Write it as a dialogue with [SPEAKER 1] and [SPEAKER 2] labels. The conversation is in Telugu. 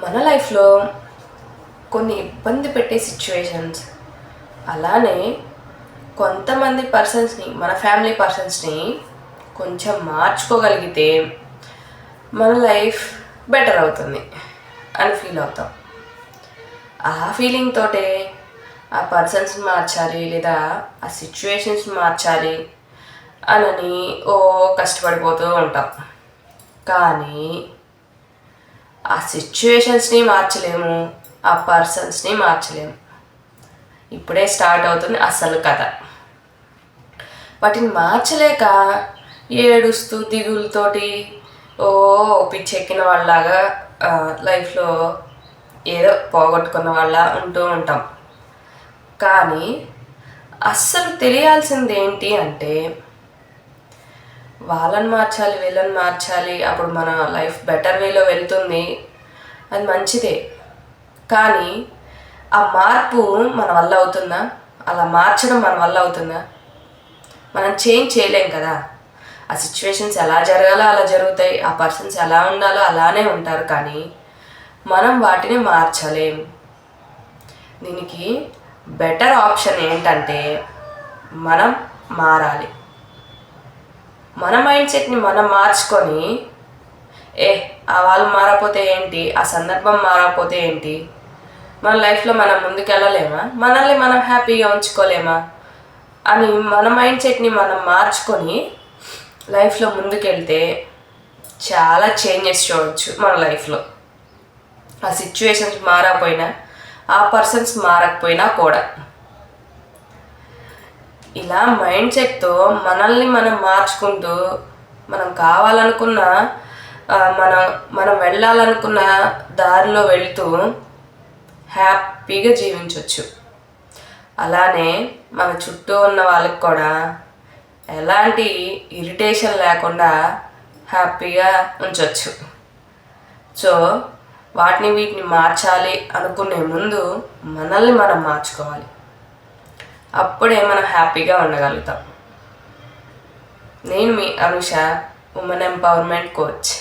[SPEAKER 1] మన లైఫ్లో కొన్ని ఇబ్బంది పెట్టే సిచ్యువేషన్స్, అలానే కొంతమంది పర్సన్స్ని, మన ఫ్యామిలీ పర్సన్స్ని కొంచెం మార్చుకోగలిగితే మన లైఫ్ బెటర్ అవుతుంది అని ఫీల్ అవుతాం. ఆ ఫీలింగ్ తోటే ఆ పర్సన్స్ని మార్చాలి లేదా ఆ సిచ్యువేషన్స్ని మార్చాలి అని కష్టపడిపోతూ ఉంటాం. కానీ ఆ సిచ్యువేషన్స్ని మార్చలేము, ఆ పర్సన్స్ని మార్చలేము. ఇప్పుడే స్టార్ట్ అవుతుంది అసలు కథ. వాటిని మార్చలేక ఏడుస్తూ దిగులతోటి పిచ్చెక్కిన వాళ్ళలాగా లైఫ్లో ఏదో పోగొట్టుకున్న వాళ్ళ ఉంటూ ఉంటాం. కానీ అస్సలు తెలియాల్సింది ఏంటి అంటే, వాళ్ళని మార్చాలి, వీళ్ళని మార్చాలి, అప్పుడు మన లైఫ్ బెటర్ వేలో వెళ్తుంది, అది మంచిదే. కానీ ఆ మార్పు మన వల్ల అవుతుందా? అలా మార్చడం మన వల్ల అవుతుందా? మనం చేంజ్ చేయలేం కదా. ఆ సిచ్యువేషన్స్ ఎలా జరగాలో అలా జరుగుతాయి, ఆ పర్సన్స్ ఎలా ఉండాలో అలానే ఉంటారు. కానీ మనం వాటిని మార్చలేం. దీనికి బెటర్ ఆప్షన్ ఏంటంటే మనం మారాలి. మన మైండ్ సెట్ని మనం మార్చుకొని, వాళ్ళు మారకపోతే ఏంటి, ఆ సందర్భం మారకపోతే ఏంటి, మన లైఫ్లో మనం ముందుకెళ్ళలేమా, మనల్ని మనం హ్యాపీగా ఉంచుకోలేమా అని మన మైండ్ సెట్ని మనం మార్చుకొని లైఫ్లో ముందుకెళ్తే చాలా చేంజెస్ చూడవచ్చు మన లైఫ్లో. ఆ సిచ్యువేషన్స్ మారకపోయినా, ఆ పర్సన్స్ మారకపోయినా కూడా ఇలా మైండ్ సెట్తో మనల్ని మనం మార్చుకుంటూ మనం కావాలనుకున్న మనం వెళ్ళాలనుకున్న దారిలో వెళుతూ హ్యాపీగా జీవించవచ్చు. అలానే మన చుట్టూ ఉన్న వాళ్ళకి కూడా ఎలాంటి ఇరిటేషన్ లేకుండా హ్యాపీగా ఉంచవచ్చు. సో వీటిని మార్చాలి అనుకునే ముందు మనల్ని మనం మార్చుకోవాలి. అప్పుడే మనం హ్యాపీగా ఉండగలుగుతాం. నేను మీ అనుష, ఉమెన్ ఎంపవర్మెంట్ కోచ్.